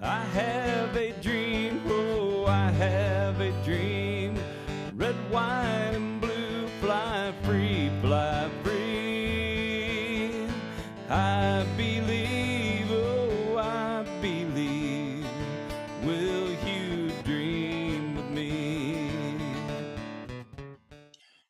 I have a dream, oh, I have a dream. Red, white, and blue, fly free, fly free. I believe, oh, I believe. Will you dream with me?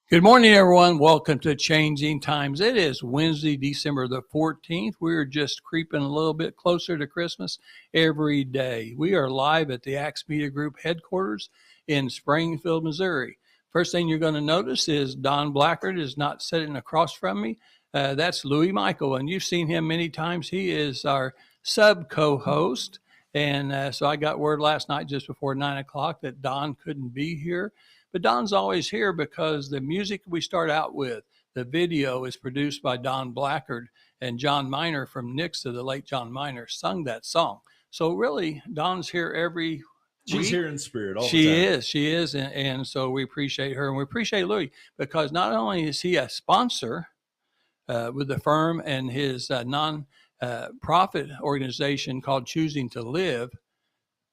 Good morning, everyone. Welcome to Changing Times. It is Wednesday, December the 14th. We're just creeping a little bit closer to Christmas every day. We are live at the Axe Media Group headquarters in Springfield, Missouri. First thing you're going to notice is Don Blackard is not sitting across from me. That's Louis Michael, and you've seen him many times. He is our sub co-host. And so I got word last night just before 9 o'clock that Don couldn't be here. But Don's always here because the music we start out with, the video is produced by Don Blackard, and John Miner from Nixa, the late John Miner, sung that song. So really, Don's here every She's week. here in spirit all the time. She is. And so we appreciate her. And we appreciate Louis because not only is he a sponsor with the firm and his non-profit organization called Choosing to Live,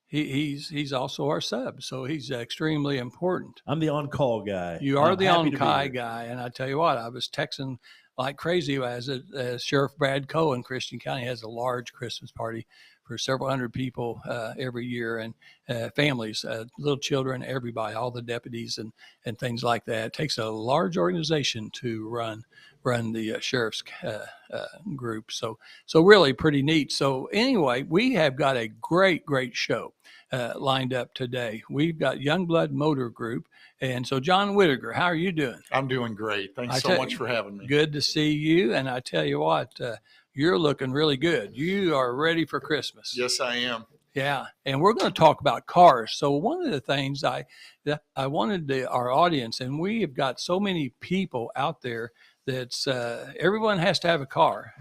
he's also our sub, so he's extremely important. I'm the on-call guy. You are the on-call guy, and I tell you what, I was texting like crazy as Sheriff Brad Coe in Christian County has a large Christmas party for several hundred people every year, and families, little children, everybody, all the deputies and things like that. It takes a large organization to run the sheriff's group. So really pretty neat. So anyway, we have got a great show lined up today. We've got Youngblood Motor Group. And so John Whittaker, how are you doing? I'm doing great. Thanks so much for having me. Good to see you. And I tell you what, you're looking really good. You are ready for Christmas. Yes, I am. Yeah, and we're going to talk about cars. So one of the things I wanted our audience, and we have got so many people out there that's everyone has to have a car.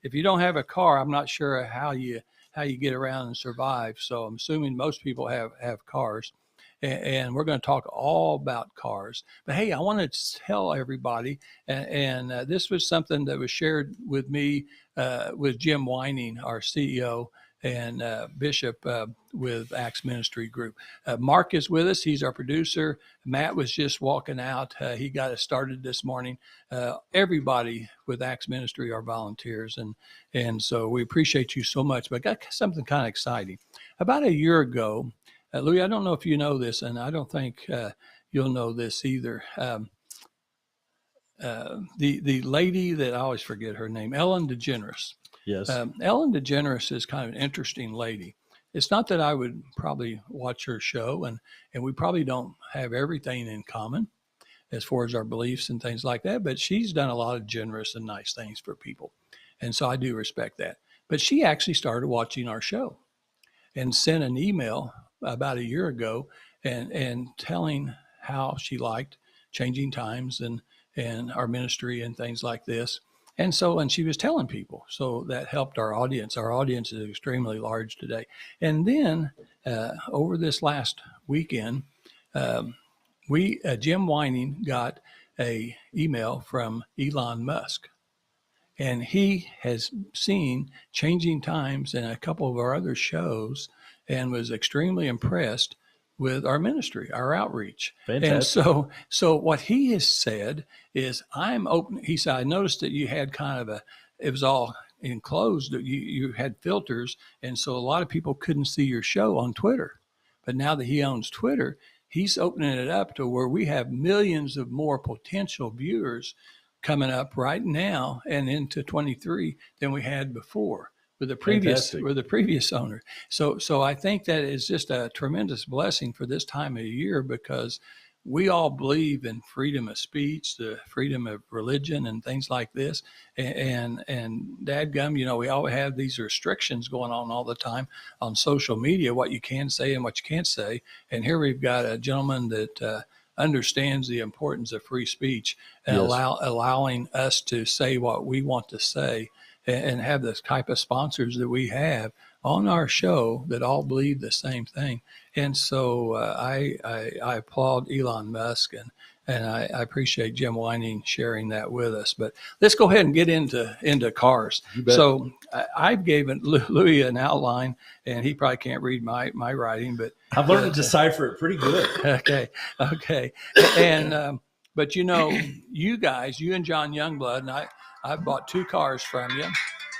If you don't have a car, I'm not sure how you get around and survive. So I'm assuming most people have cars, and we're going to talk all about cars. But hey, I want to tell everybody, and this was something that was shared with me with Jim Whining, our CEO, and Bishop with Axe Ministry Group. Mark is with us. He's our producer. Matt was just walking out. He got us started this morning. Everybody with Axe Ministry are volunteers, and so we appreciate you so much. But I got something kind of exciting. About a year ago, Louis, I don't know if you know this, and I don't think you'll know this either. The lady that I always forget her name, Ellen DeGeneres. Yes. Ellen DeGeneres is kind of an interesting lady. It's not that I would probably watch her show, and we probably don't have everything in common as far as our beliefs and things like that, but she's done a lot of generous and nice things for people. And so I do respect that. But she actually started watching our show and sent an email about a year ago and telling how she liked Changing Times and our ministry and things like this. And she was telling people, so that helped our audience. Our audience is extremely large today. And then over this last weekend, Jim Whining got a email from Elon Musk, and he has seen Changing Times and a couple of our other shows and was extremely impressed with our ministry, our outreach. Fantastic. And so what he has said is, I'm open. He said, I noticed that you had kind of it was all enclosed. You had filters. And so a lot of people couldn't see your show on Twitter. But now that he owns Twitter, he's opening it up to where we have millions of more potential viewers coming up right now and into 23 than we had before with the previous owner. So I think that is just a tremendous blessing for this time of year, because we all believe in freedom of speech, the freedom of religion and things like this. And dadgum, we all have these restrictions going on all the time on social media, what you can say and what you can't say. And here we've got a gentleman that understands the importance of free speech and allowing us to say what we want to say, and have this type of sponsors that we have on our show that all believe the same thing. And so I applaud Elon Musk And I appreciate Jim Whining sharing that with us. But let's go ahead and get into cars. So I've given Louis an outline, and he probably can't read my writing, but I've learned to decipher it pretty good. Okay. And but you guys, you and John Youngblood, and I bought 2 cars from you.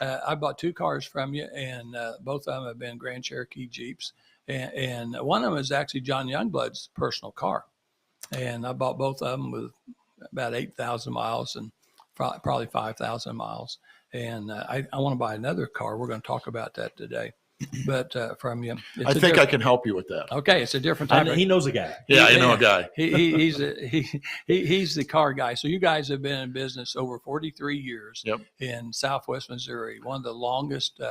And both of them have been Grand Cherokee Jeeps, and one of them is actually John Youngblood's personal car. And I bought both of them with about 8,000 miles and probably 5,000 miles. And I want to buy another car. We're going to talk about that today. But from you, I think I can help you with that. Okay, it's a different type. He knows a guy. Yeah, I know a guy. He's the car guy. So you guys have been in business over 43 years in Southwest Missouri, one of the longest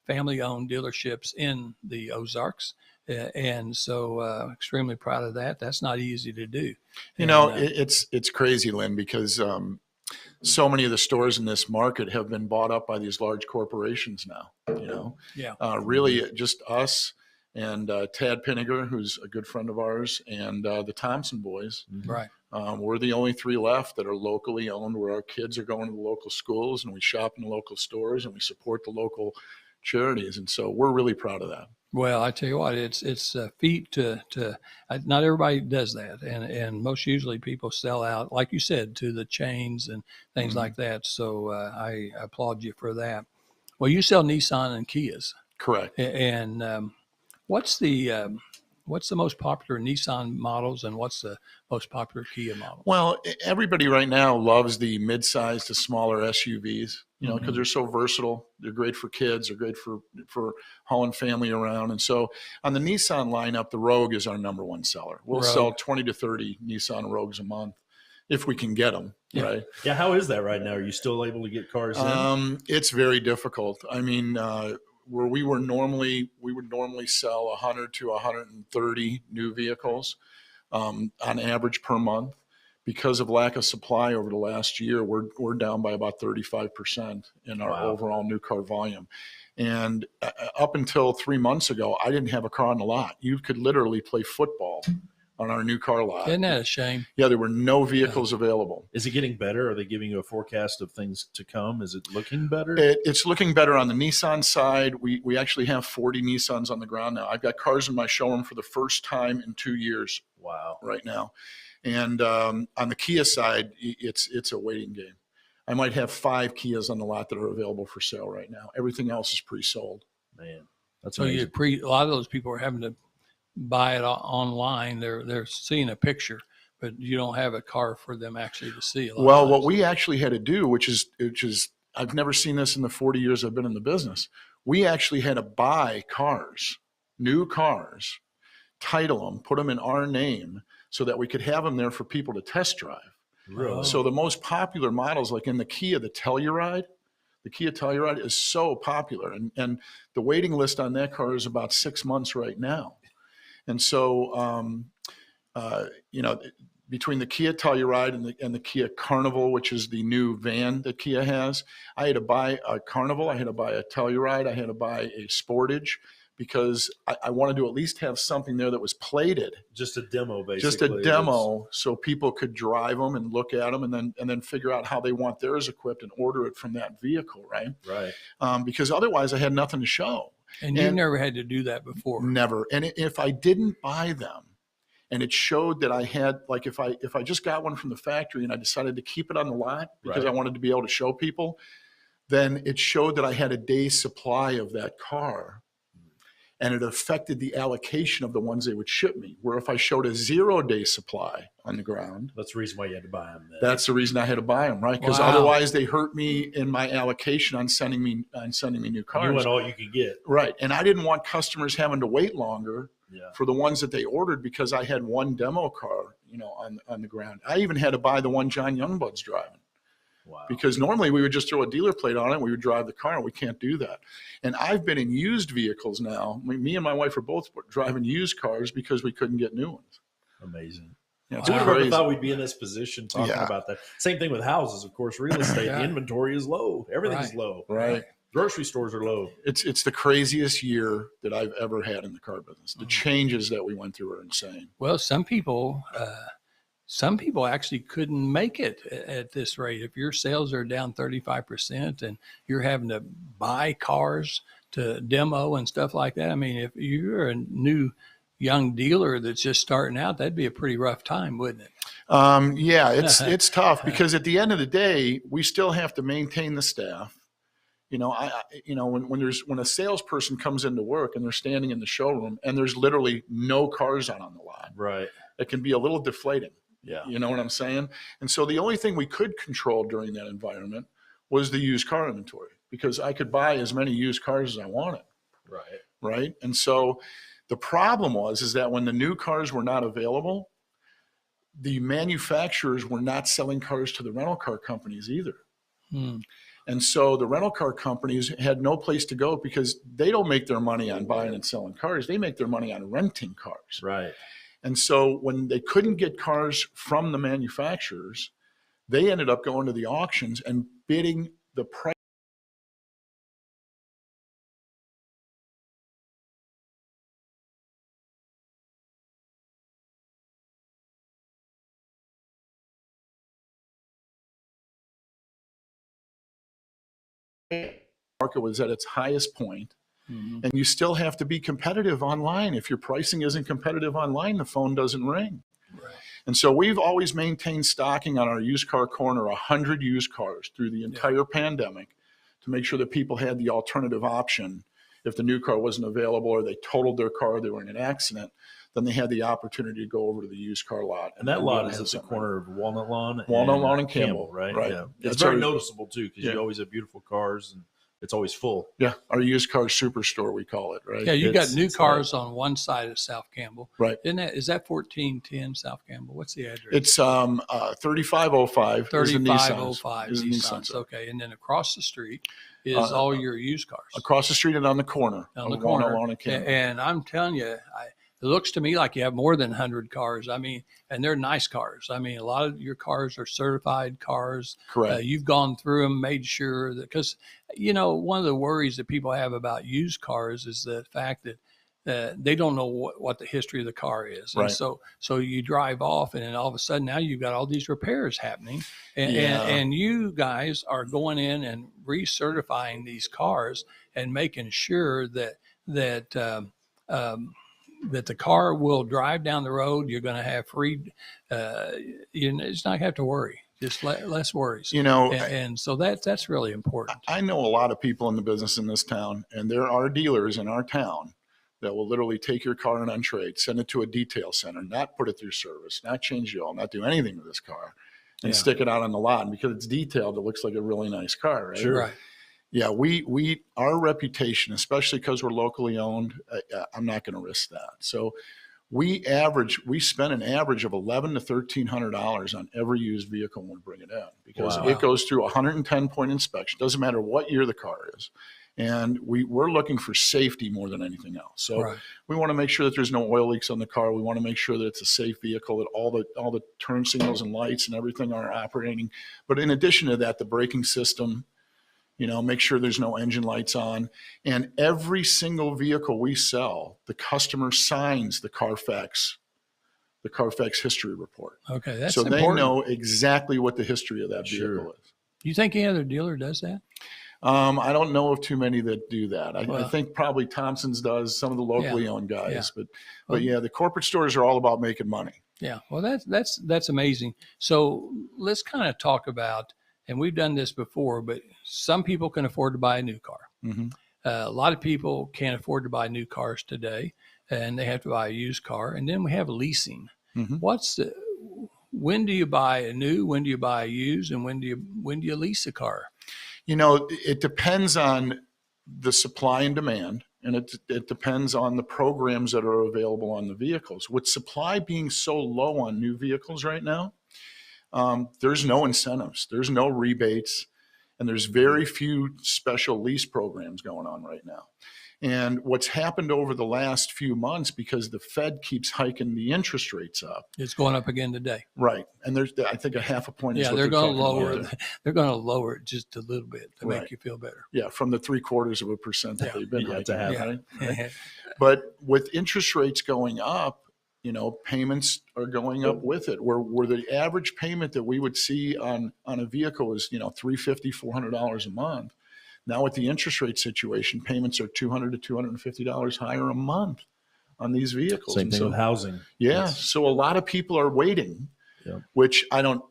family-owned dealerships in the Ozarks. And so extremely proud of that. That's not easy to do. It's crazy, Lynn, because so many of the stores in this market have been bought up by these large corporations now, really just us and Tad Pinniger, who's a good friend of ours, and the Thompson boys. Right. We're the only 3 left that are locally owned, where our kids are going to the local schools, and we shop in the local stores, and we support the local charities. And so we're really proud of that. Well, I tell you what, it's a feat to not everybody does that, and most usually people sell out, like you said, to the chains and things like that. So I applaud you for that. Well, you sell Nissan and Kias, correct? And what's the most popular Nissan models, and what's the most popular Kia model? Well, everybody right now loves the mid-size to smaller SUVs, because they're so versatile. They're great for kids. They're great for hauling family around. And so on the Nissan lineup, the Rogue is our number 1 seller. We'll sell 20 to 30 Nissan Rogues a month if we can get them, right? Yeah, how is that right now? Are you still able to get cars in? It's very difficult. I mean, where we would normally sell 100 to 130 new vehicles on average per month. Because of lack of supply over the last year, we're down by about 35% in our overall new car volume. And up until 3 months ago, I didn't have a car on the lot. You could literally play football on our new car lot. Isn't that a shame? Yeah, there were no vehicles available. Is it getting better? Are they giving you a forecast of things to come? Is it looking better? It's looking better on the Nissan side. We actually have 40 Nissans on the ground now. I've got cars in my showroom for the first time in 2 years. Wow. Right now. And on the Kia side, it's a waiting game. I might have 5 Kias on the lot that are available for sale right now. Everything else is pre-sold. Man, that's so amazing. A lot of those people are having to buy it online. They're seeing a picture, but you don't have a car for them actually to see. Well, what we actually had to do, which is I've never seen this in the 40 years I've been in the business. We actually had to buy cars, new cars, title them, put them in our name, so that we could have them there for people to test drive. Really? So the most popular models, like in the Kia, the Telluride is so popular. And the waiting list on that car is about 6 months right now. And so, between the Kia Telluride and the Kia Carnival, which is the new van that Kia has, I had to buy a Carnival, I had to buy a Telluride, I had to buy a Sportage, because I wanted to at least have something there that was plated. Just a demo, basically. Just a demo, so people could drive them and look at them, and then figure out how they want theirs equipped and order it from that vehicle, right? Right. Because otherwise I had nothing to show. And you never had to do that before? Never. And if I didn't buy them, and it showed that I had, like, if I just got one from the factory and I decided to keep it on the lot because I wanted to be able to show people, then it showed that I had a day's supply of that car. And it affected the allocation of the ones they would ship me. Where if I showed a 0-day supply on the ground, that's the reason why you had to buy them. Then. That's the reason I had to buy them, right? Because otherwise they hurt me in my allocation on sending me new cars. You want all you could get, right? And I didn't want customers having to wait longer for the ones that they ordered because I had one demo car, on the ground. I even had to buy the one John Youngblood's driving. Wow. Because normally we would just throw a dealer plate on it and we would drive the car, and we can't do that. And I've been in used vehicles now. Me and my wife are both driving used cars because we couldn't get new ones. Amazing. Yeah, Who would have ever thought we'd be in this position talking about that? Same thing with houses, of course. Real estate, the inventory is low. Everything's low. Right. Grocery stores are low. It's the craziest year that I've ever had in the car business. The changes that we went through are insane. Well, some people some people actually couldn't make it at this rate. If your sales are down 35% and you're having to buy cars to demo and stuff like that, I mean, if you're a new young dealer that's just starting out, that'd be a pretty rough time, wouldn't it? Yeah, it's tough because at the end of the day, we still have to maintain the staff. You know, when a salesperson comes into work and they're standing in the showroom and there's literally no cars on the lot, right? It can be a little deflating. Yeah. You know what I'm saying? And so the only thing we could control during that environment was the used car inventory, because I could buy as many used cars as I wanted. Right. Right. And so the problem is that when the new cars were not available, the manufacturers were not selling cars to the rental car companies either. And so the rental car companies had no place to go because they don't make their money on buying and selling cars. They make their money on renting cars. Right. And so when they couldn't get cars from the manufacturers, they ended up going to the auctions and bidding the price market was at its highest point. And you still have to be competitive online. If your pricing isn't competitive online, the phone doesn't ring. Right. And so we've always maintained stocking on our used car corner, 100 used cars through the entire pandemic, to make sure that people had the alternative option. If the new car wasn't available or they totaled their car, they were in an accident, then they had the opportunity to go over to the used car lot. And that lot is at the corner of Walnut Lawn and Campbell, right? Right. Yeah. It's very noticeable too, because you always have beautiful cars and it's always full. Yeah, our used car superstore, we call it, right? Yeah, you got new cars on one side of South Campbell. Right. Is that 1410 South Campbell? What's the address? It's 3505. 3505 is Nissan's. Okay, and then across the street is all your used cars. Across the street and on the corner. On the corner. And I'm telling you, it looks to me like you have more than 100 cars. I mean, and they're nice cars. I mean, a lot of your cars are certified cars. Correct. You've gone through them, made sure that, because, you know, one of the worries that people have about used cars is the fact that they don't know what the history of the car is. Right. And so you drive off and then all of a sudden now you've got all these repairs happening. And you guys are going in and recertifying these cars and making sure that the car will drive down the road. You're going to have free, it's not going to have to worry, just less worries. You know, and so that's really important. I know a lot of people in the business in this town, and there are dealers in our town that will literally take your car in on trade, send it to a detail center, not put it through service, not change the oil, not do anything to this car, and stick it out on the lot. And because it's detailed, it looks like a really nice car, right? Sure. Right. Yeah, our reputation, especially because we're locally owned, I'm not going to risk that. So we spend an average of $1,100 to $1,300 on every used vehicle when we bring it in, because it goes through a 110-point inspection. Doesn't matter what year the car is. And we're looking for safety more than anything else. So we want to make sure that there's no oil leaks on the car. We want to make sure that it's a safe vehicle, that all the turn signals and lights and everything are operating. But in addition to that, the braking system, you know, make sure there's no engine lights on. And every single vehicle we sell, the customer signs the Carfax history report. Okay, that's so important. They know exactly what the history of that vehicle is. You think any other dealer does that? I don't know of too many that do that. I think probably Thompson's does, some of the locally owned guys, but yeah, the corporate stores are all about making money. Yeah. Well, that's amazing. So let's kind of talk about, and we've done this before, but some people can afford to buy a new car. Mm-hmm. A lot of people can't afford to buy new cars today, and they have to buy a used car. And then we have leasing. Mm-hmm. When do you buy a new? When do you buy a used? And when do you lease a car? You know, it depends on the supply and demand, and it depends on the programs that are available on the vehicles. With supply being so low on new vehicles right now, there's no incentives, there's no rebates, and there's very few special lease programs going on right now. And what's happened over the last few months, because the Fed keeps hiking the interest rates up. It's going up again today. Right. And there's, I think, a half a point. Yeah, they're going to lower. They're going to lower it just a little bit to make you feel better. Yeah, from the 0.75% that they've been hiking. Right? But with interest rates going up, payments are going up with it. Where the average payment that we would see on a vehicle is, $350, $400 a month. Now with the interest rate situation, payments are $200 to $250 higher a month on these vehicles. Same thing with housing. Yeah. So a lot of people are waiting, yeah. which I don't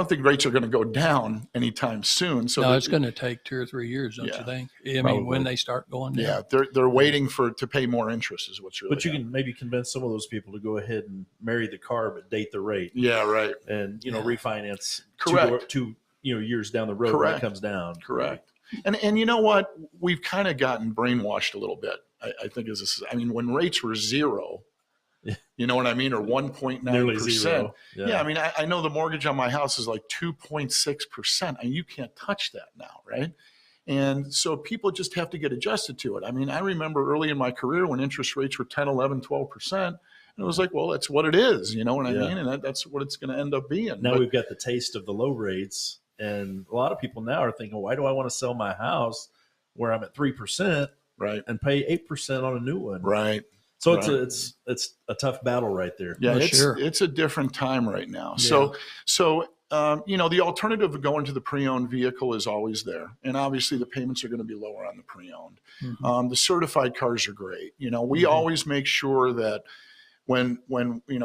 think rates are going to go down anytime soon. So no, it's going to take 2 or 3 years, don't you think? I mean, when they start going down. Yeah, they're waiting to pay more interest is what's really. But you can maybe convince some of those people to go ahead and marry the car but date the rate. Yeah, right. And refinance. Correct. Two years down the road when it comes down. Correct. And you know what? We've kind of gotten brainwashed a little bit. I think when rates were zero, you know what I mean, or 1.9%. Yeah, I mean, I know the mortgage on my house is like 2.6%, and you can't touch that now, right? And so people just have to get adjusted to it. I mean, I remember early in my career when interest rates were 10, 11, 12%, and it was like, well, that's what it is, you know what I mean? And that's what it's going to end up being. Now we've got the taste of the low rates, and a lot of people now are thinking, why do I want to sell my house where I'm at 3%, right, and pay 8% on a new one? Right. So it's a tough battle right there. Yeah, it's a different time right now. Yeah. So the alternative of going to the pre-owned vehicle is always there, and obviously the payments are going to be lower on the pre-owned. Mm-hmm. The certified cars are great. We always make sure that when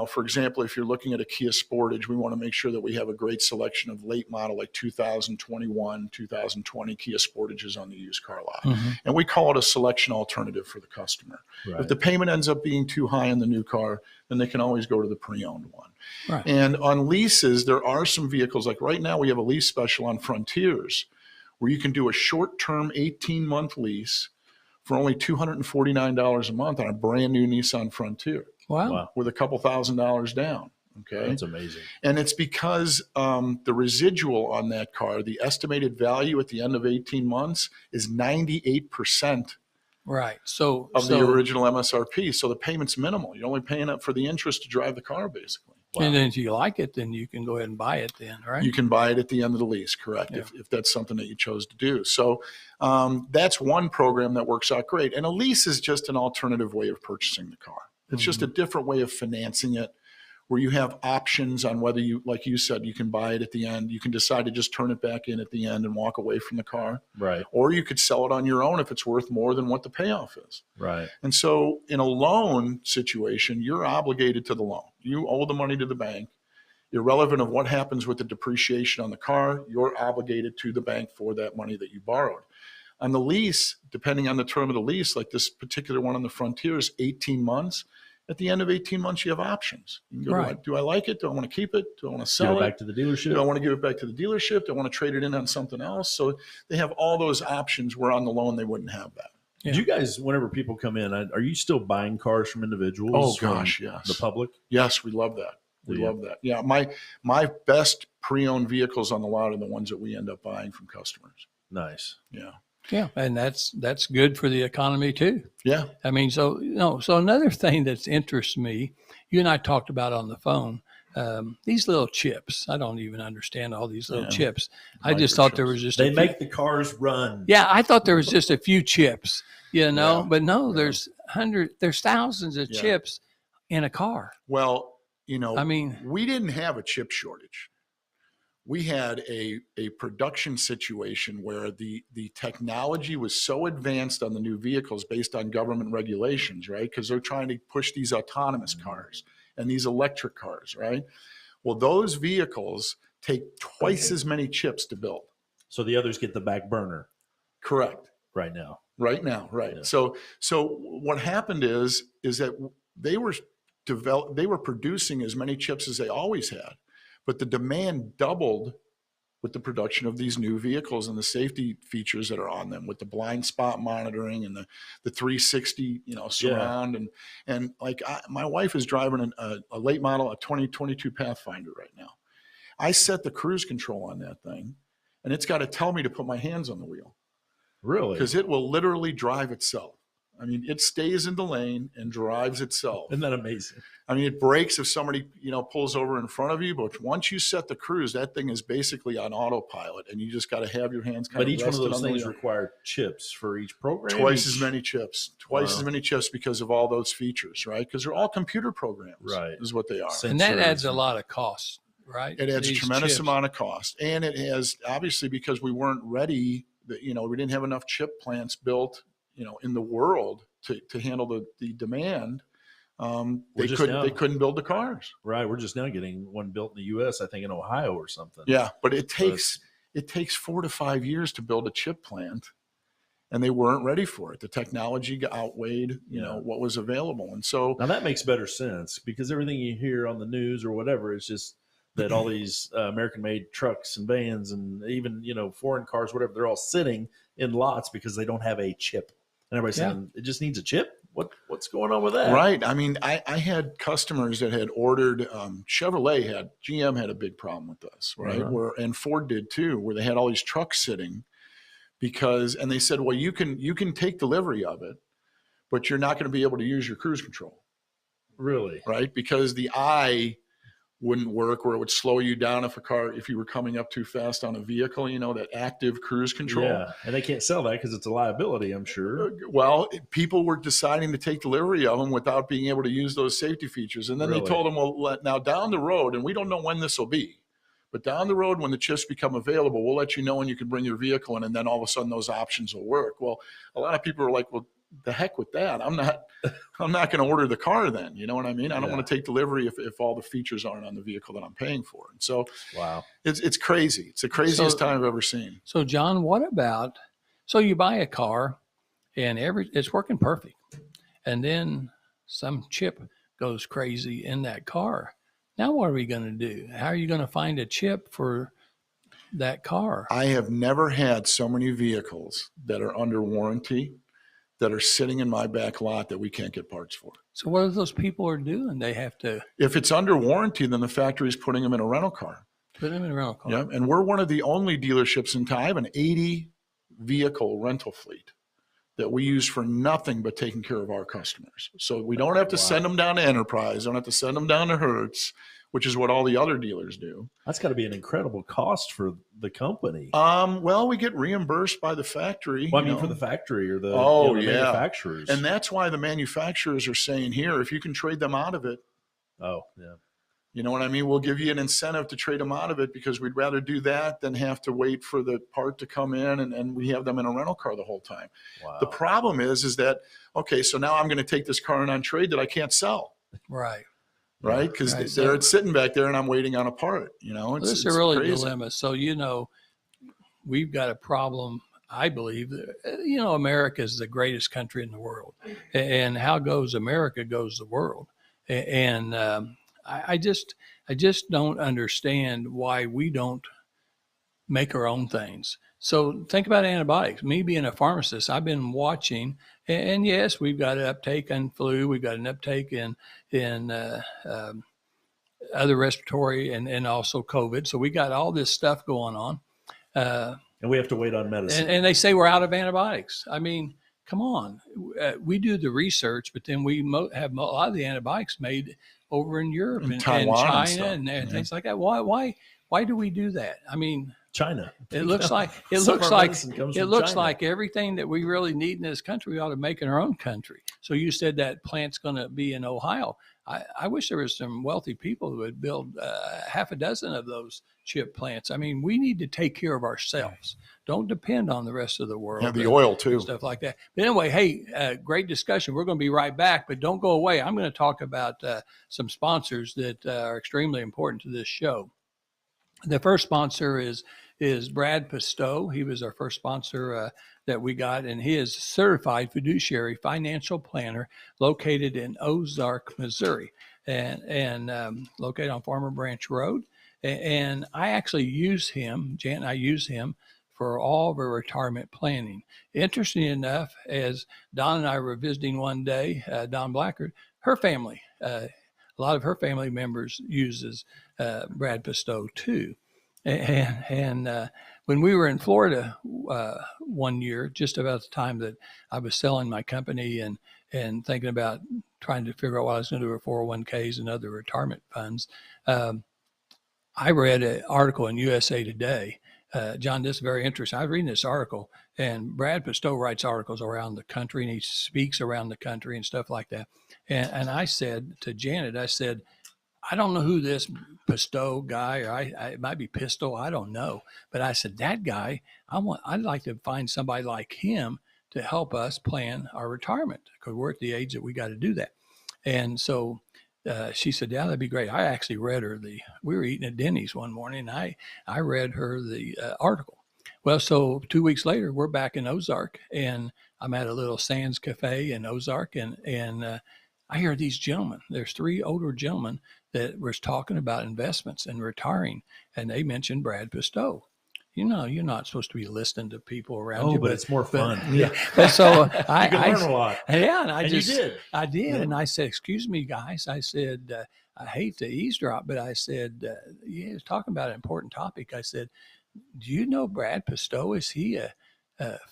for example, if you're looking at a Kia Sportage, we want to make sure that we have a great selection of late model, like 2021, 2020 Kia Sportages on the used car lot. Mm-hmm. And we call it a selection alternative for the customer. Right. If the payment ends up being too high in the new car, then they can always go to the pre-owned one. Right. And on leases, there are some vehicles, like right now we have a lease special on Frontiers where you can do a short-term 18-month lease for only $249 a month on a brand new Nissan Frontier. Wow. With a couple $1,000s down. Okay. That's amazing. And it's because the residual on that car, the estimated value at the end of 18 months is 98%. Right. Of the original MSRP. So the payment's minimal. You're only paying up for the interest to drive the car, basically. Wow. And then if you like it, then you can go ahead and buy it then, right? You can buy it at the end of the lease, correct, if that's something that you chose to do. So that's one program that works out great. And a lease is just an alternative way of purchasing the car. It's just a different way of financing it, where you have options on whether you, like you said, you can buy it at the end. You can decide to just turn it back in at the end and walk away from the car. Right. Or you could sell it on your own if it's worth more than what the payoff is. Right. And so in a loan situation, you're obligated to the loan. You owe the money to the bank. Irrelevant of what happens with the depreciation on the car, you're obligated to the bank for that money that you borrowed. On the lease, depending on the term of the lease, like this particular one on the Frontier is 18 months. At the end of 18 months, you have options. You can go, do I like it? Do I want to keep it? Do I want to sell it? Back to the dealership? Do I want to give it back to the dealership? Do I want to trade it in on something else? So they have all those options where on the loan they wouldn't have that. Yeah. Do you guys, whenever people come in, are you still buying cars from individuals? Oh, gosh, yes. The public? Yes, we love that. We love that. Yeah, my best pre-owned vehicles on the lot are the ones that we end up buying from customers. Nice. Yeah. Yeah, and that's good for the economy too. Yeah. I mean, so another thing that interests me, you and I talked about on the phone, these little chips. I don't even understand all these little chips. I just thought there was just they make the cars run. Yeah, I thought there was just a few chips, but no, there's thousands of chips in a car. Well, I mean, we didn't have a chip shortage. We had a production situation where the technology was so advanced on the new vehicles based on government regulations, right? Because they're trying to push these autonomous cars and these electric cars, right? Well, those vehicles take twice as many chips to build. So the others get the back burner. Correct. Right now. Right. Yeah. So what happened is that they were producing as many chips as they always had. But the demand doubled with the production of these new vehicles and the safety features that are on them, with the blind spot monitoring and the 360, surround. And like my wife is driving a late model, a 2022 Pathfinder right now. I set the cruise control on that thing, and it's got to tell me to put my hands on the wheel. Really? Because it will literally drive itself. I mean, it stays in the lane and drives itself. Isn't that amazing? I mean, it brakes if somebody, pulls over in front of you, but once you set the cruise, that thing is basically on autopilot, and you just got to have your hands kind But of each one of rested those on the things wheel. require chips for each program. Twice as many chips. Twice Wow. as many chips because of all those features, right? Because they're all computer programs, Right? is what they are. And that Sensors adds a and- lot of cost, right? It adds a These tremendous chips. amount of cost, and it has, obviously, because we weren't ready. We didn't have enough chip plants built, in the world to handle the demand. They couldn't build the cars. Right. We're just now getting one built in the U.S. I think in Ohio or something. Yeah, but it takes 4 to 5 years to build a chip plant, and they weren't ready for it. The technology outweighed, what was available, and so Now that makes better sense, because everything you hear on the news or whatever is just that all these American-made trucks and vans and even foreign cars, whatever, they're all sitting in lots because they don't have a chip. And everybody's saying it just needs a chip. What's going on with that? Right. I mean, I had customers that had ordered. GM had a big problem with this, right? And Ford did too, where they had all these trucks sitting and they said, well, you can take delivery of it, but you're not going to be able to use your cruise control. Really? Right. Because the eye wouldn't work, where it would slow you down if you were coming up too fast on a vehicle, that active cruise control. Yeah. And they can't sell that because it's a liability, I'm sure. Well, people were deciding to take delivery of them without being able to use those safety features. And then they told them, well, now down the road, and we don't know when this will be, but down the road, when the chips become available, we'll let you know when you can bring your vehicle in, and then all of a sudden those options will work. Well, a lot of people are like, well, the heck with that. I'm not going to order the car then. You know what I mean? I don't want to take delivery if all the features aren't on the vehicle that I'm paying for. And so wow, it's crazy. It's the craziest time I've ever seen. So John, what about, so you buy a car and it's working perfect, and then some chip goes crazy in that car. Now what are we going to do? How are you going to find a chip for that car? I have never had so many vehicles that are under warranty that are sitting in my back lot that we can't get parts for. So what are those people are doing? They have to, if it's under warranty, then the factory is putting them in a rental car. put them in a rental car. Yeah, and we're one of the only dealerships in town. I have an 80 vehicle rental fleet that we use for nothing but taking care of our customers. So we don't have to send them down to Enterprise, don't have to send them down to Hertz, which is what all the other dealers do. That's got to be an incredible cost for the company. Well, we get reimbursed by the factory. Well, I mean, for the factory or the, manufacturers. And that's why the manufacturers are saying here, if you can trade them out of it. Oh, yeah. You know what I mean? We'll give you an incentive to trade them out of it, because we'd rather do that than have to wait for the part to come in and we have them in a rental car the whole time. Wow. The problem is that, okay, so now I'm going to take this car in on trade that I can't sell. Right. Right. Because it's sitting back there and I'm waiting on a part, It's, this is really a crazy. dilemma. So, we've got a problem. I believe that, America is the greatest country in the world, and how goes America goes the world. And I just don't understand why we don't make our own things. So think about antibiotics. Me being a pharmacist, I've been watching, and yes, we've got an uptake in flu. We've got an uptake in other respiratory and also COVID. So we got all this stuff going on. And we have to wait on medicine. And they say we're out of antibiotics. I mean, come on. We do the research, but then we have a lot of the antibiotics made over in Europe and Taiwan China and things like that. Why do we do that? I mean, China. It looks like everything that we really need in this country we ought to make in our own country. So you said that plant's going to be in Ohio. I wish there was some wealthy people who would build half a dozen of those chip plants. I mean, we need to take care of ourselves. Don't depend on the rest of the world. Yeah, the oil too. Stuff like that. But anyway, hey, great discussion. We're going to be right back, but don't go away. I'm going to talk about some sponsors that are extremely important to this show. The first sponsor is Brad Pistow. He was our first sponsor that we got, and he is certified fiduciary financial planner located in Ozark, Missouri, and located on Farmer Branch Road. And I actually use him, Jan and I use him for all of our retirement planning. Interesting enough, as Don and I were visiting one day, Don Blackard, her family, a lot of her family members uses Brad Pistow too. And when we were in Florida one year, just about the time that I was selling my company and thinking about trying to figure out what I was going to do with 401ks and other retirement funds, I read an article in USA Today. John, this is very interesting. I was reading this article, and Brad Pistow writes articles around the country, and he speaks around the country and stuff like that. And I said to Janet, I said, I don't know who this Pistow guy, or it might be Pistol, I don't know. But I said, that guy, I'd like to find somebody like him to help us plan our retirement, because we're at the age that we got to do that. And so she said, yeah, that'd be great. I actually read her we were eating at Denny's one morning, and I read her the article. Well, so 2 weeks later, we're back in Ozark, and I'm at a little Sands Cafe in Ozark, and I hear these gentlemen. There's 3 older gentlemen that was talking about investments and retiring, and they mentioned Brad Pistow. You know, you're not supposed to be listening to people around you. But it's more fun. Yeah. So I learn a lot. Yeah, and you did. I did, Yeah. and I said, "Excuse me, guys." I said, "I hate to eavesdrop, but I said, yeah, talking about an important topic." I said, "Do you know Brad Pistow? Is he a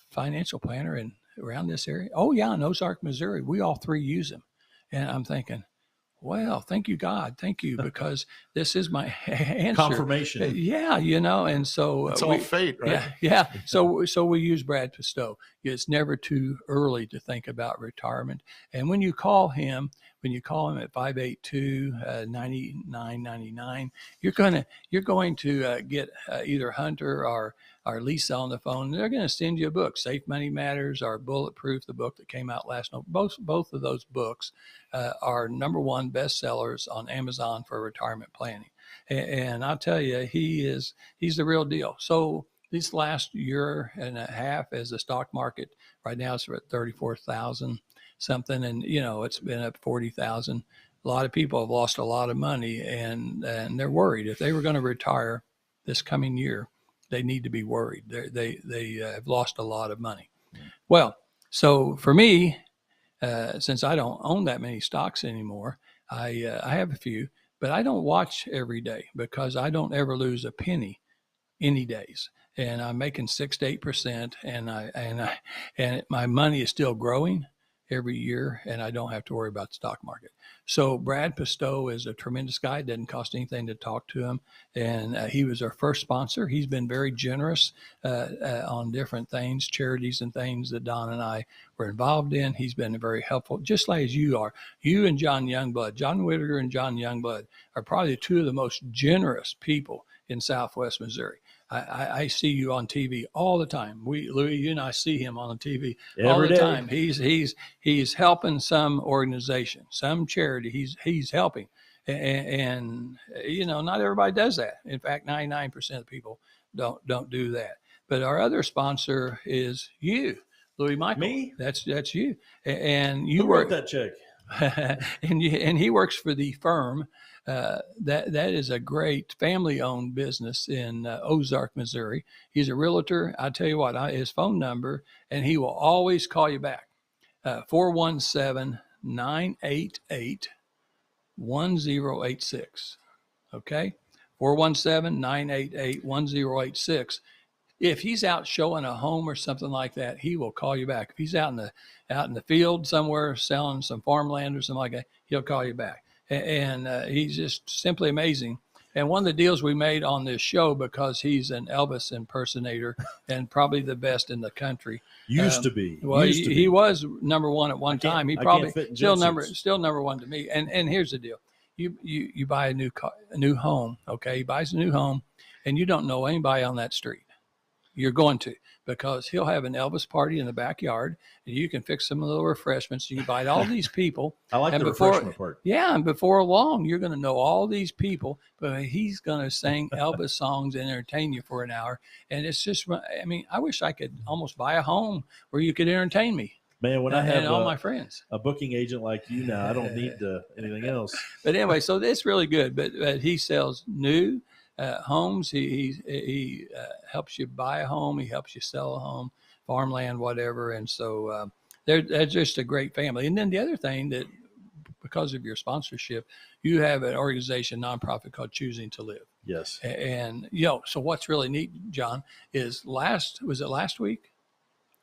financial planner around this area?" "Oh yeah, in Ozark, Missouri. We all 3 use him." And I'm thinking, well, thank you, God. Thank you, because this is my answer. Confirmation. Yeah, and so It's all fate, right? Yeah. So we use Brad Pistow. It's never too early to think about retirement. And when you call him at 582-9999, you're going to get either Hunter or Lisa on the phone. They're going to send you a book, Safe Money Matters or Bulletproof, the book that came out last November. Both of those books are #1 bestsellers on Amazon for retirement planning. And I'll tell you, he's the real deal. So this last year and a half, as the stock market right now, it's at 34,000 something, and it's been up 40,000. A lot of people have lost a lot of money, and they're worried. If they were going to retire this coming year, they need to be worried. They have lost a lot of money. Well, so for me, since I don't own that many stocks anymore, I have a few, but I don't watch every day because I don't ever lose a penny any days. And I'm making 6 to 8%, and my money is still growing every year, and I don't have to worry about the stock market. So Brad Pistow is a tremendous guy. It doesn't cost anything to talk to him. And he was our first sponsor. He's been very generous on different things, charities and things that Don and I were involved in. He's been very helpful, just like as you are. You and John Youngblood, John Whitaker and John Youngblood are probably 2 of the most generous people in Southwest Missouri. I see you on TV all the time. Louis, you and I see him on the TV all the time. He's helping some organization, some charity. He's helping, and not everybody does that. In fact, 99% of people don't do that. But our other sponsor is you, Louis Michael. Me? That's you, and you Who work wrote that check? and he works for the firm. That is a great family-owned business in Ozark, Missouri. He's a realtor. I tell you what, his phone number, and he will always call you back, 417-988-1086. Okay, 417-988-1086. If he's out showing a home or something like that, he will call you back. If he's out in the field somewhere selling some farmland or something like that, he'll call you back. And he's just simply amazing. And one of the deals we made on this show, because he's an Elvis impersonator and probably the best in the country. Used to be. Well, he was #1 at one time. He probably still number 1 to me. And here's the deal: you buy a new home. Okay, he buys a new home, and you don't know anybody on that street. You're going to, because he'll have an Elvis party in the backyard, and you can fix some little refreshments. You invite all these people. I like the refreshment part. Yeah, and before long, you're going to know all these people, but he's going to sing Elvis songs and entertain you for an hour. And it's just, I wish I could almost buy a home where you could entertain me. Man, when I have all my friends, a booking agent like you now, I don't need anything else. But anyway, so it's really good. But he sells new homes. He helps you buy a home. He helps you sell a home, farmland, whatever. And so they're just a great family. And then the other thing that, because of your sponsorship, you have an organization, nonprofit called Choosing to Live. Yes. And so what's really neat, John, is was it last week?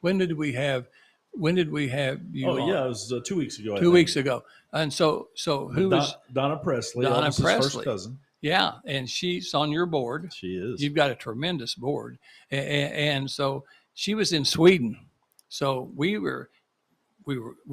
When did we have you Oh on? yeah, it was 2 weeks ago. 2 weeks ago. And so who was Donna Presley? Donna Elvis's Presley. first cousin. Yeah, and she's on your board. She is. You've got a tremendous board, and so she was in Sweden. So we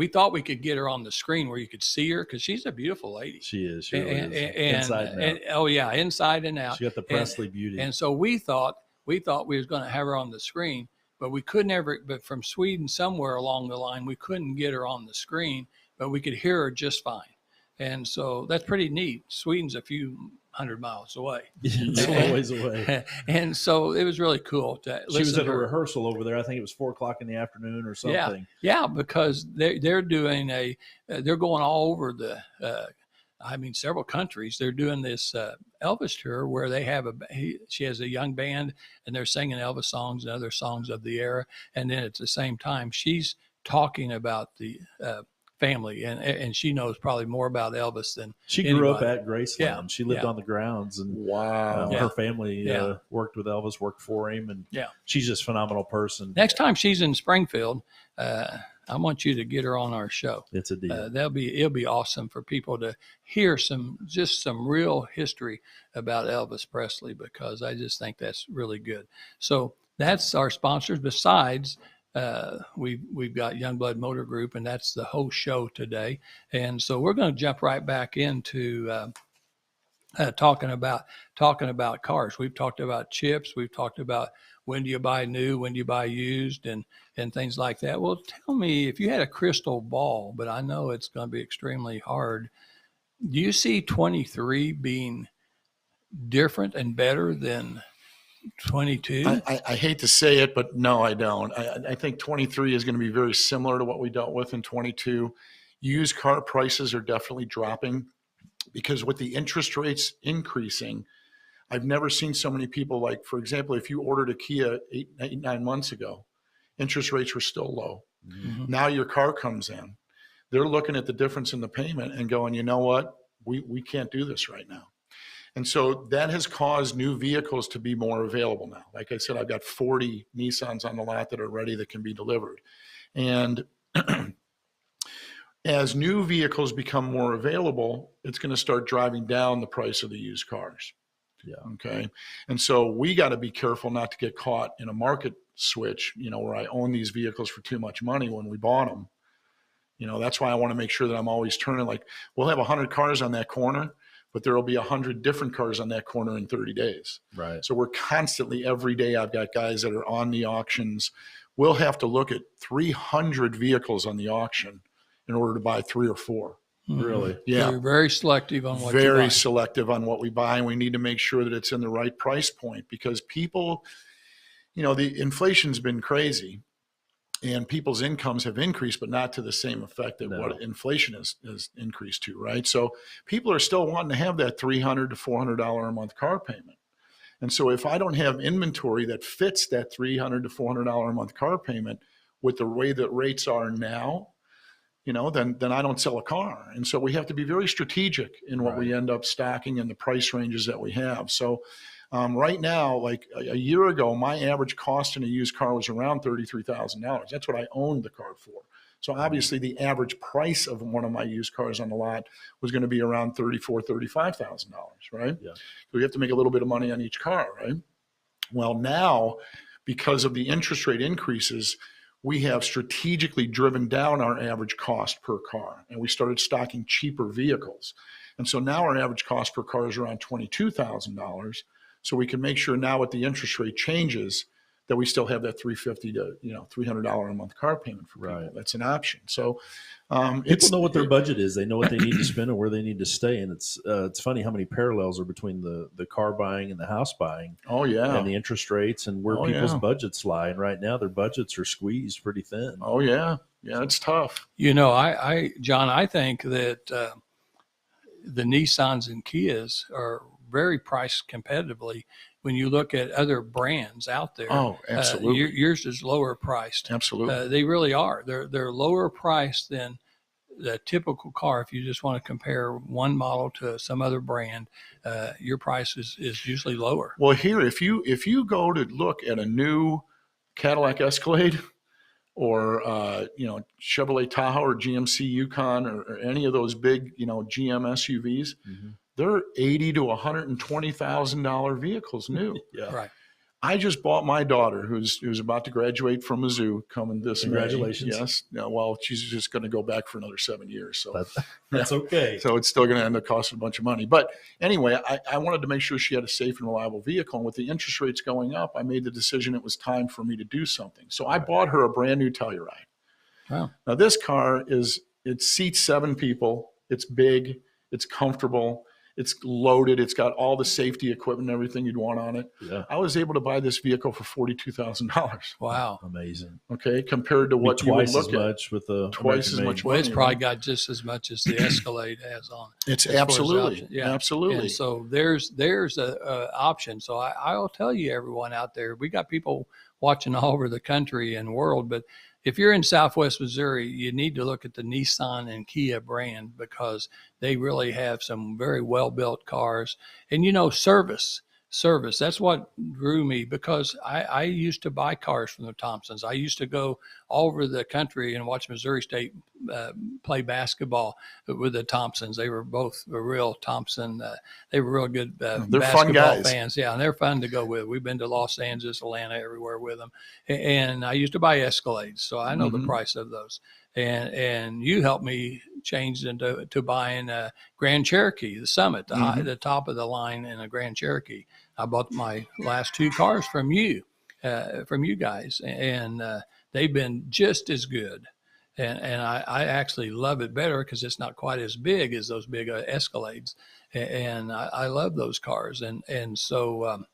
thought we could get her on the screen where you could see her because she's a beautiful lady. She is. She really is. Inside and out. Oh yeah, inside and out. She got the Presley beauty. And so we thought we was going to have her on the screen, but we couldn't ever. But from Sweden, somewhere along the line, we couldn't get her on the screen, but we could hear her just fine. And so that's pretty neat. Sweden's a few 100 miles away. It's a long ways away. And so it was really cool to listen. She was at to a her. rehearsal over there. I think it was 4:00 in the afternoon or something. Yeah, because they're doing they're going all over several countries. They're doing this Elvis tour where they have she has a young band and they're singing Elvis songs and other songs of the era. And then at the same time, she's talking about the family, and she knows probably more about Elvis than she grew up anybody. at Graceland. Yeah, She lived on the grounds, and Wow. her family Yeah. worked with Elvis, worked for him, and Yeah. she's just a phenomenal person. Next time she's in Springfield, I want you to get her on our show. It's a deal. It'll be awesome for people to hear some real history about Elvis Presley, because I just think that's really good. So that's our sponsors. Besides, we've got Youngblood Motor Group, and that's the whole show today. And so we're going to jump right back into talking about cars. We've talked about chips. We've talked about when do you buy new, when do you buy used, and things like that. Well, tell me, if you had a crystal ball, but I know it's going to be extremely hard, do you see 23 being different and better than 22? I hate to say it, but no, I don't. I think 23 is going to be very similar to what we dealt with in 22. Used car prices are definitely dropping because with the interest rates increasing, I've never seen so many people, like, for example, if you ordered a Kia 9 months ago, interest rates were still low. Mm-hmm. Now your car comes in. They're looking at the difference in the payment and going, you know what? We can't do this right now. And so that has caused new vehicles to be more available now. Like I said, I've got 40 Nissans on the lot that are ready that can be delivered. And as new vehicles become more available, it's going to start driving down the price of the used cars. Yeah. Okay. And so we got to be careful not to get caught in a market switch, where I own these vehicles for too much money when we bought them. That's why I want to make sure that I'm always turning. Like, we'll have 100 cars on that corner, but there will be 100 different cars on that corner in 30 days. Right. So we're constantly, every day, I've got guys that are on the auctions. We'll have to look at 300 vehicles on the auction in order to buy 3 or 4. Really? Yeah. So you're very selective on what you buy. Very selective on what we buy. And we need to make sure that it's in the right price point, because people, the inflation's been crazy and people's incomes have increased, but not to the same effect that what inflation has increased to, right? So people are still wanting to have that $300 to $400 a month car payment. And so if I don't have inventory that fits that $300 to $400 a month car payment with the way that rates are now, then I don't sell a car. And so we have to be very strategic in what we end up stocking and the price ranges that we have. So right now, like a year ago, my average cost in a used car was around $33,000. That's what I owned the car for. So obviously the average price of one of my used cars on the lot was going to be around $34,000, $35,000, right? Yeah. So we have to make a little bit of money on each car, right? Well, now, because of the interest rate increases, we have strategically driven down our average cost per car, and we started stocking cheaper vehicles. And so now our average cost per car is around $22,000. So we can make sure now with the interest rate changes that we still have that $350 to $300 a month car payment for people. Right. That's an option. So People know what their budget is. They know what they need to spend and where they need to stay. And it's funny how many parallels are between the car buying and the house buying. Oh yeah, and the interest rates and where people's budgets lie. And right now their budgets are squeezed pretty thin. Oh yeah, it's tough. John, I think that the Nissans and Kias are very priced competitively when you look at other brands out there. Oh, absolutely. Yours is lower priced. Absolutely. They really are. They're lower priced than the typical car, if you just want to compare one model to some other brand, your price is usually lower. Well, here, if you go to look at a new Cadillac Escalade or Chevrolet Tahoe or GMC Yukon or any of those big GM SUVs, they're $80,000 to $120,000 vehicles new. Yeah. Right. I just bought my daughter, who's about to graduate from Mizzou, coming this Congratulations. May. Yes. Yeah, well, she's just going to go back for another 7 years. So That's okay. So it's still going to end up costing a bunch of money. But anyway, I wanted to make sure she had a safe and reliable vehicle. And with the interest rates going up, I made the decision it was time for me to do something. So I bought her a brand new Telluride. Wow. Now this car it seats 7 people. It's big. It's comfortable. It's loaded. It's got all the safety equipment and everything you'd want on it. Yeah. I was able to buy this vehicle for $42,000. Wow. Amazing. Okay, compared to what you would Twice look as at. much with the Twice as American much made. Well, it's money, probably right? got just as much as the Escalade has on it. It's as far as absolutely, option. Yeah. absolutely. And so there's a option. So I'll tell you, everyone out there, we got people watching all over the country and world, but if you're in Southwest Missouri, you need to look at the Nissan and Kia brand because they really have some very well-built cars. And, service, that's what drew me because I used to buy cars from the Thompsons. I used to go all over the country and watch Missouri State play basketball with the Thompsons. They were both a real Thompson. They were real good They're basketball fun guys. fans. Yeah, and they're fun to go with. We've been to Los Angeles, Atlanta, everywhere with them. And I used to buy Escalades, so I know the price of those. And you helped me change into buying a Grand Cherokee, the Summit, the top of the line in a Grand Cherokee. I bought my last 2 cars from you guys, and they've been just as good. And I actually love it better because it's not quite as big as those big Escalades. And I love those cars. And so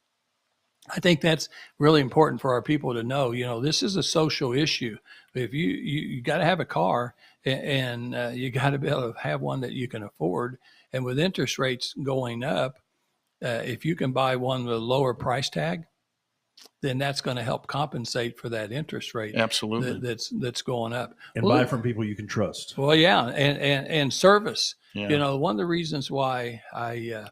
I think that's really important for our people to know. This is a social issue. If you got to have a car and you got to be able to have one that you can afford. And with interest rates going up, if you can buy one with a lower price tag, then that's going to help compensate for that interest rate. Absolutely. That's going up. And buy from people you can trust. Well, yeah, and service. Yeah. One of the reasons why I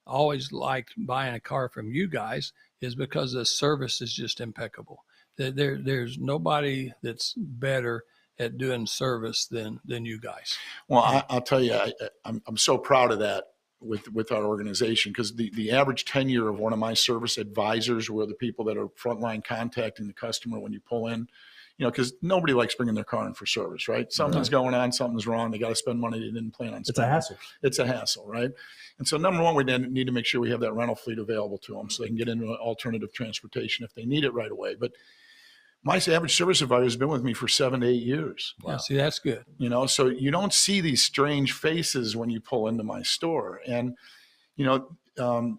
always liked buying a car from you guys is because the service is just impeccable. There's nobody that's better at doing service than you guys. Well, I'll tell you, I'm so proud of that with our organization because the average tenure of one of my service advisors were the people that are frontline contacting the customer when you pull in, because nobody likes bringing their car in for service, right? Something's going on, something's wrong. They got to spend money they didn't plan on spending. It's a hassle. It's a hassle, right? And so number one, we then need to make sure we have that rental fleet available to them so they can get into alternative transportation if they need it right away. But my average service advisor has been with me for 7 to 8 years. Wow. Yeah, see, that's good. So you don't see these strange faces when you pull into my store. And, Are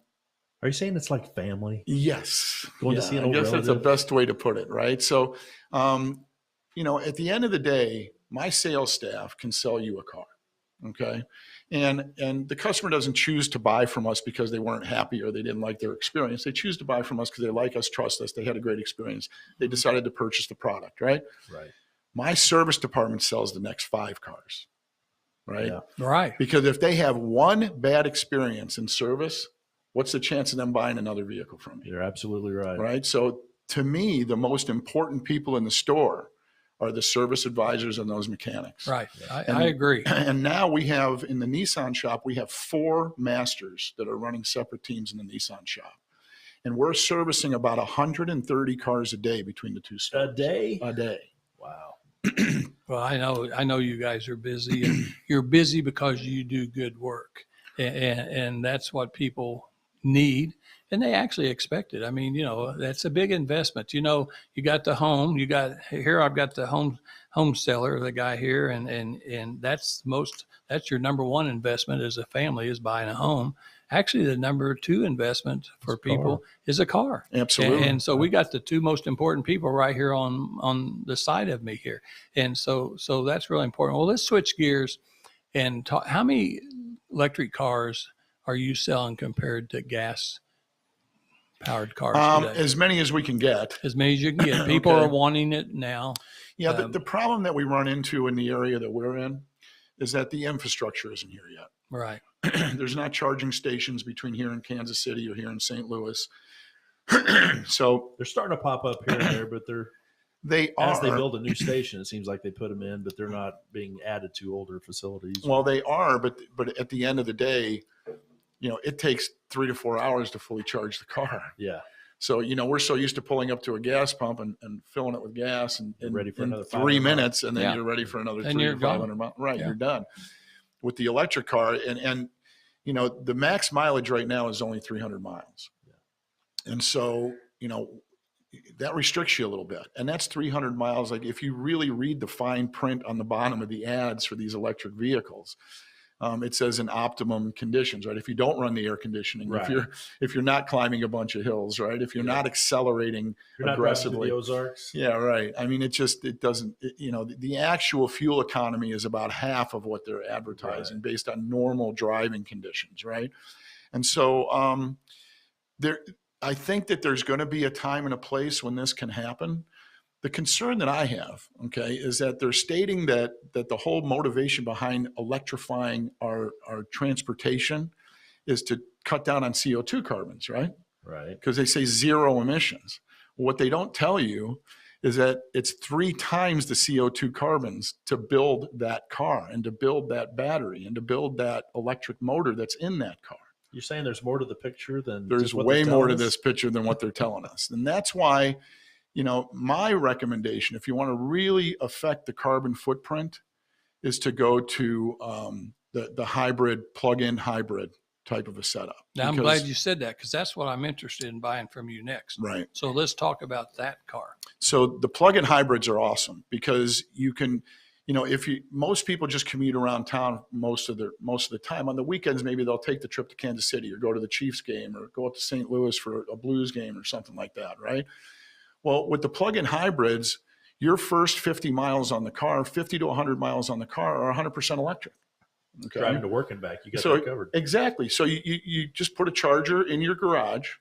you saying it's like family? yes. Going to see an I old guess that's the relative? best way to put it, right? So, at the end of the day, my sales staff can sell you a car. Okay. And the customer doesn't choose to buy from us because they weren't happy or they didn't like their experience. They choose to buy from us because they like us, trust us. They had a great experience. They decided to purchase the product, right? Right. My service department sells the next 5 cars, right? Yeah. Right. Because if they have one bad experience in service, what's the chance of them buying another vehicle from you? You're absolutely right. Right. So to me, the most important people in the store are the service advisors and those mechanics. Right. I agree. And now we have in the Nissan shop, we have 4 masters that are running separate teams in the Nissan shop. And we're servicing about 130 cars a day between the 2 stores. A day? A day. Wow. Well, I know you guys are busy, and you're busy because you do good work, and that's what people need, and they actually expect it. I mean, that's a big investment. You got the home, I've got the home seller, the guy here, and that's your number one investment as a family is buying a home. Actually, the number 2 investment for people is a car. Absolutely. And so we got the 2 most important people right here on the side of me here. And so that's really important. Well, let's switch gears and talk. How many electric cars are you selling compared to gas powered cars today? As many as we can get. As many as you can get. People Okay. are wanting it now. Yeah, the problem that we run into in the area that we're in is that the infrastructure isn't here yet. Right. There's not charging stations between here and Kansas City or here in St. Louis. So They're starting to pop up here and there, but as they build a new station, it seems like they put them in, but they're not being added to older facilities. Well, they are, but at the end of the day, it takes 3 to 4 hours to fully charge the car. Yeah. So, we're so used to pulling up to a gas pump and filling it with gas and ready for another 3 500 minutes, and then Yeah. you're ready for another And 300 you're to 500 miles. Right, Yeah. you're done. With the electric car, and the max mileage right now is only 300 miles. Yeah. And so, that restricts you a little bit. And that's 300 miles. Like, if you really read the fine print on the bottom of the ads for these electric vehicles, it says in optimum conditions, right? If you don't run the air conditioning, Right. if you're not climbing a bunch of hills, right? If you're not accelerating You're not aggressively, driving through the Ozarks. yeah, right. I mean, it doesn't, the actual fuel economy is about half of what they're advertising based on normal driving conditions, right? And so I think that there's going to be a time and a place when this can happen. The concern that I have, okay, is that they're stating that the whole motivation behind electrifying our transportation is to cut down on CO2 carbons, right? Right. Because they say zero emissions. What they don't tell you is that it's 3 times the CO2 carbons to build that car and to build that battery and to build that electric motor that's in that car. You're saying there's more to the picture than There's just what way they're more telling to us? this picture than what they're telling us. And that's why, my recommendation, if you want to really affect the carbon footprint, is to go to the hybrid, plug-in hybrid type of a setup. Now, I'm glad you said that, because that's what I'm interested in buying from you next. Right. So let's talk about that car. So the plug-in hybrids are awesome because you can, most people just commute around town most of the time. On the weekends, maybe they'll take the trip to Kansas City or go to the Chiefs game or go up to St. Louis for a Blues game or something like that, right? Well, with the plug-in hybrids, your first 50 miles on the car, 50 to 100 miles on the car are 100% electric. Okay. Driving to work and back, you got So that covered. exactly. So you just put a charger in your garage,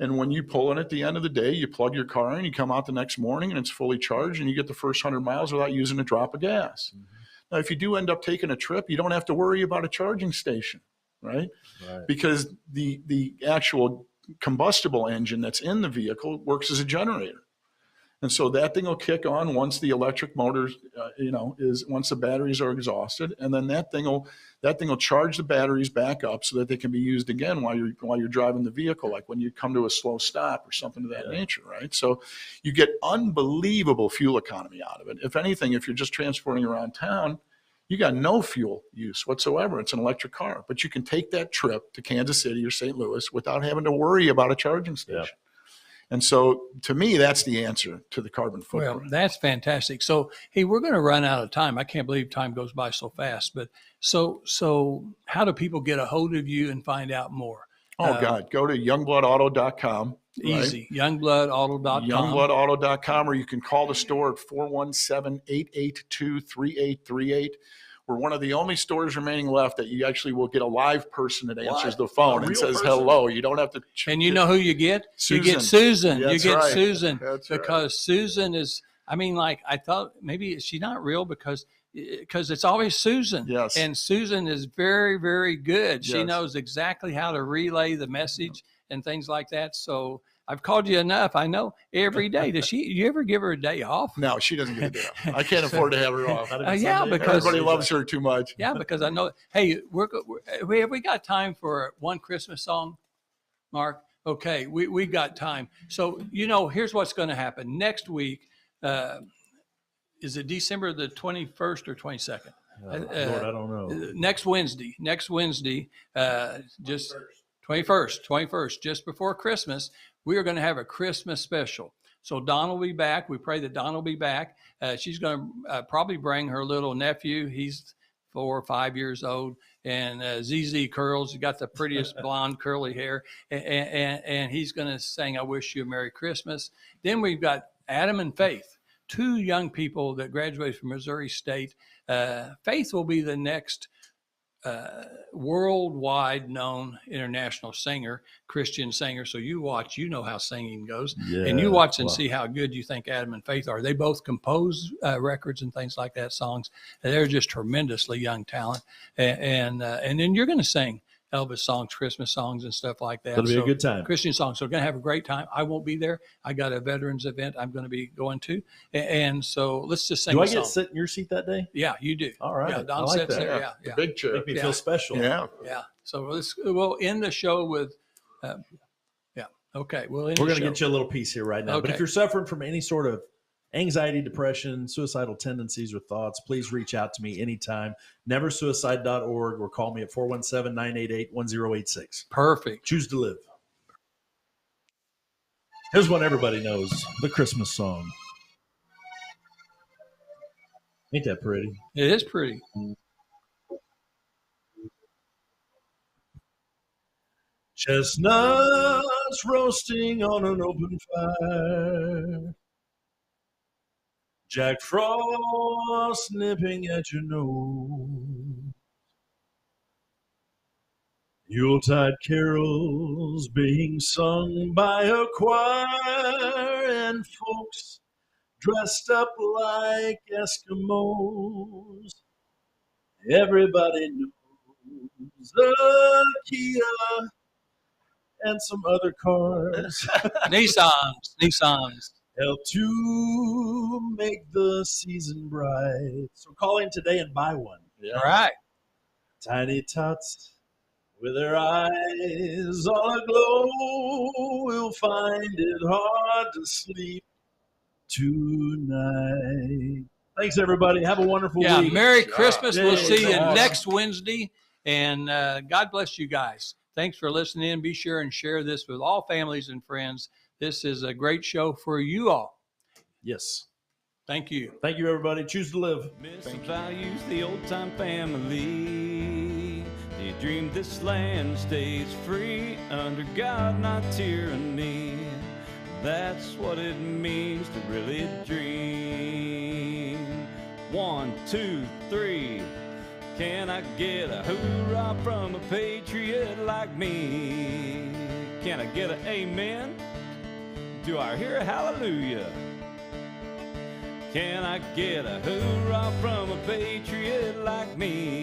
and when you pull in at the end of the day, you plug your car in, you come out the next morning and it's fully charged, and you get the first 100 miles without using a drop of gas. Mm-hmm. Now, if you do end up taking a trip, you don't have to worry about a charging station, right? Because the actual combustible engine that's in the vehicle works as a generator. And so that thing will kick on once the electric motor, once the batteries are exhausted, and then that thing will charge the batteries back up so that they can be used again while you're driving the vehicle, like when you come to a slow stop or something of that nature, right? So you get unbelievable fuel economy out of it. If anything, if you're just transporting around town, you got no fuel use whatsoever. It's an electric car, but you can take that trip to Kansas City or St. Louis without having to worry about a charging station. Yep. And so to me, that's the answer to the carbon footprint. Well, that's fantastic. So, hey, we're going to run out of time. I can't believe time goes by so fast. But so how do people get a hold of you and find out more? God, go to youngbloodauto.com. Easy. Right? Youngbloodauto.com. Youngbloodauto.com, or you can call the store at 417-882-3838. We're one of the only stores remaining left that you actually will get a live person that answers the phone and says hello. You don't have to. And you know who you get? Susan. You get Susan. That's you get right. Susan. That's because right. Susan is, I thought maybe she's not real because it's always Susan. Yes. And Susan is very, very good. She Yes. knows exactly how to relay the message and things like that. So I've called you enough. I know every day. You ever give her a day off? No, she doesn't get a day off. I can't afford to have her off. Yeah, because everybody loves her too much. Yeah, because I know. Hey, have we got time for one Christmas song, Mark? Okay, we got time. So here's what's going to happen next week. Is it December the 21st or 22nd? Lord, I don't know. Next Wednesday, just 21st, just before Christmas, we are going to have a Christmas special. So Dawn will be back. We pray that Dawn will be back. She's going to probably bring her little nephew. He's 4 or 5 years old, and ZZ curls. He got the prettiest blonde curly hair, and he's going to sing "I Wish You a Merry Christmas." Then we've got Adam and Faith, 2 young people that graduated from Missouri State. Faith will be the next worldwide known international singer, Christian singer. So you watch, you know how singing goes, and you watch and see how good you think Adam and Faith are. They both compose records and things like that, songs. They're just tremendously young talent, and then you're going to sing Elvis songs, Christmas songs, and stuff like that. It'll be a good time. Christian songs. So we're going to have a great time. I won't be there. I got a veterans event I'm going to be going to. And so let's just sing Do a I get song. to sit in your seat that day? Yeah, you do. All right. Yeah, I Don like sits that. there. The Yeah. big chair. Make me feel special. Yeah. Yeah. So we'll end the show with, okay. We're We're going to get you a little piece here right now. But Okay. if you're suffering from any sort of anxiety, depression, suicidal tendencies or thoughts, please reach out to me anytime. Neversuicide.org or call me at 417-988-1086. Perfect. Choose to live. Here's one everybody knows, the Christmas song. Ain't that pretty? It is pretty. Chestnuts roasting on an open fire. Jack Frost nipping at your nose. Yuletide carols being sung by a choir and folks dressed up like Eskimos. Everybody knows a Kia and some other cars Nissans. help to make the season bright. So call in today and buy one. Yeah. All right. Tiny tots with their eyes all aglow will find it hard to sleep tonight. Thanks, everybody. Have a wonderful week. Merry Christmas. We'll see you Awesome. next Wednesday. And God bless you guys. Thanks for listening in. Be sure and share this with all families and friends. This is a great show for you all. Yes. Thank you. Thank you, everybody. Choose to live. Miss the values, the old time family. Do you dream this land stays free under God, not tyranny? That's what it means to really dream. 1, 2, 3. Can I get a hoorah from a patriot like me? Can I get an amen? Do I hear a hallelujah? Can I get a hoorah from a patriot like me?